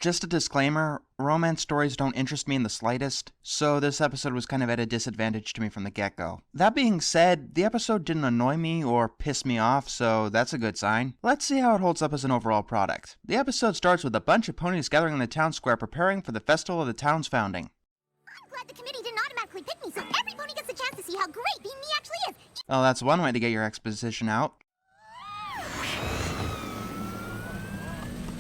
Just a disclaimer, romance stories don't interest me in the slightest, so this episode was kind of at a disadvantage to me from the get-go. That being said, the episode didn't annoy me or piss me off, so that's a good sign. Let's see how it holds up as an overall product. The episode starts with a bunch of ponies gathering in the town square preparing for the festival of the town's founding. I'm glad the committee didn't automatically pick me, so every pony gets a chance to see how great being me actually is. Well, that's one way to get your exposition out.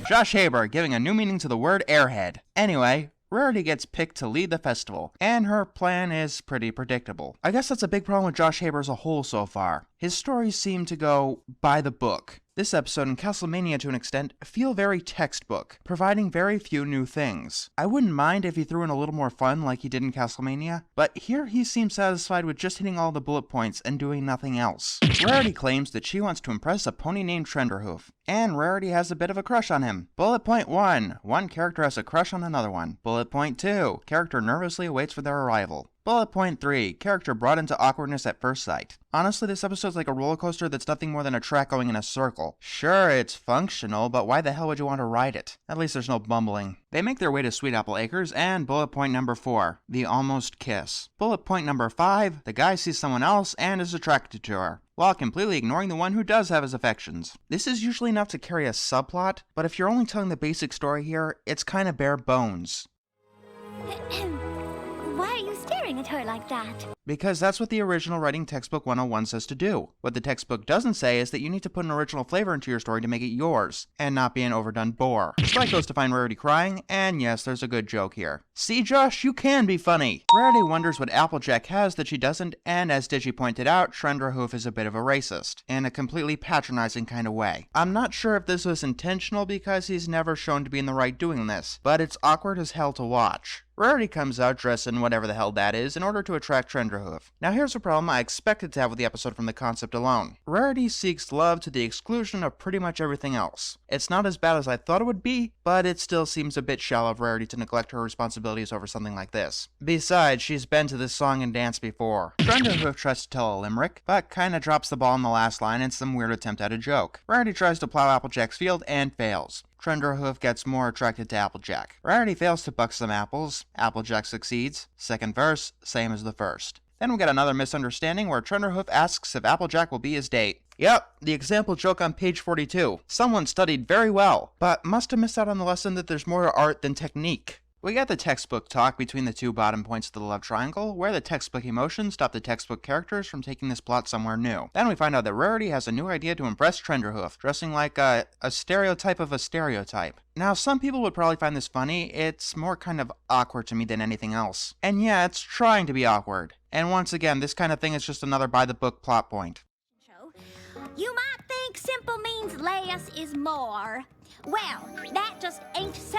Josh Haber giving a new meaning to the word airhead. Anyway, Rarity gets picked to lead the festival, and her plan is pretty predictable. I guess that's a big problem with Josh Haber as a whole so far. His stories seem to go by the book. This episode and Castlemania to an extent feel very textbook, providing very few new things. I wouldn't mind if he threw in a little more fun like he did in Castlemania, but here he seems satisfied with just hitting all the bullet points and doing nothing else. Rarity claims that she wants to impress a pony named Trenderhoof, and Rarity has a bit of a crush on him. Bullet point 1. One character has a crush on another one. Bullet point 2. Character nervously waits for their arrival. Bullet point 3. Character brought into awkwardness at first sight. Honestly, this episode's like a roller coaster that's nothing more than a track going in a circle. Sure, it's functional, but why the hell would you want to ride it? At least there's no bumbling. They make their way to Sweet Apple Acres, and bullet point number 4. The almost kiss. Bullet point number 5. The guy sees someone else and is attracted to her, while completely ignoring the one who does have his affections. This is usually enough to carry a subplot, but if you're only telling the basic story here, it's kinda bare bones. Why are you staring at her like that? Because that's what the original Writing Textbook 101 says to do. What the textbook doesn't say is that you need to put an original flavor into your story to make it yours, and not be an overdone bore. Strike goes to find Rarity crying, and yes, there's a good joke here. See, Josh, you can be funny! Rarity wonders what Applejack has that she doesn't, and as Digi pointed out, Trenderhoof is a bit of a racist, in a completely patronizing kind of way. I'm not sure if this was intentional because he's never shown to be in the right doing this, but it's awkward as hell to watch. Rarity comes out dressed in whatever the hell that is in order to attract Trenderhoof. Now here's a problem I expected to have with the episode from the concept alone. Rarity seeks love to the exclusion of pretty much everything else. It's not as bad as I thought it would be, but it still seems a bit shallow of Rarity to neglect her responsibilities over something like this. Besides, she's been to this song and dance before. Trenderhoof tries to tell a limerick, but kinda drops the ball in the last line in some weird attempt at a joke. Rarity tries to plow Applejack's field and fails. Trenderhoof gets more attracted to Applejack. Rarity fails to buck some apples. Applejack succeeds. Second verse, same as the first. Then we get another misunderstanding where Trenderhoof asks if Applejack will be his date. Yep, the example joke on page 42. Someone studied very well, but must have missed out on the lesson that there's more to art than technique. We get the textbook talk between the two bottom points of the love triangle, where the textbook emotions stop the textbook characters from taking this plot somewhere new. Then we find out that Rarity has a new idea to impress Trenderhoof, dressing like a stereotype of a stereotype. Now, some people would probably find this funny. It's more kind of awkward to me than anything else. And yeah, it's trying to be awkward. And once again, this kind of thing is just another by-the-book plot point. You might think simple means less is more. Well, that just ain't so.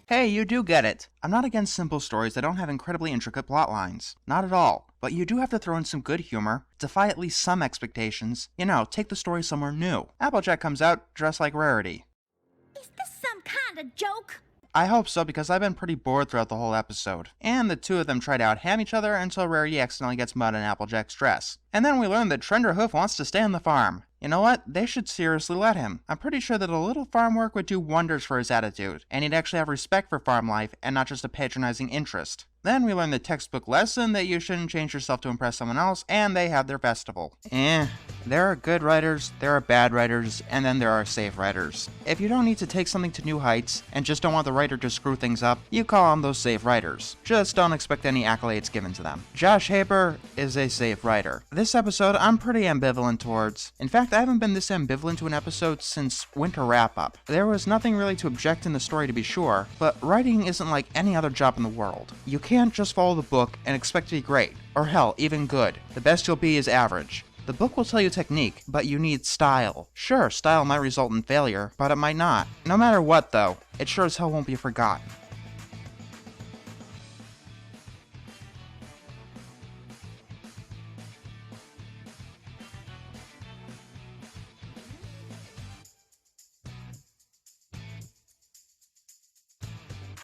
Hey, you do get it. I'm not against simple stories that don't have incredibly intricate plot lines. Not at all. But you do have to throw in some good humor, defy at least some expectations. You know, take the story somewhere new. Applejack comes out dressed like Rarity. Is this some kind of joke? I hope so, because I've been pretty bored throughout the whole episode. And the two of them try to out-ham each other until Rarity accidentally gets mud in Applejack's dress. And then we learn that Trenderhoof wants to stay on the farm. You know what? They should seriously let him. I'm pretty sure that a little farm work would do wonders for his attitude, and he'd actually have respect for farm life and not just a patronizing interest. Then we learn the textbook lesson that you shouldn't change yourself to impress someone else, and they have their festival. There are good writers, there are bad writers, and then there are safe writers. If you don't need to take something to new heights, and just don't want the writer to screw things up, you call on those safe writers. Just don't expect any accolades given to them. Josh Haber is a safe writer. This episode, I'm pretty ambivalent towards. In fact, I haven't been this ambivalent to an episode since Winter Wrap-Up. There was nothing really to object in the story to be sure, but writing isn't like any other job in the world. You can't just follow the book and expect to be great, or hell, even good. The best you'll be is average. The book will tell you technique, but you need style. Sure, style might result in failure, but it might not. No matter what though, it sure as hell won't be forgotten.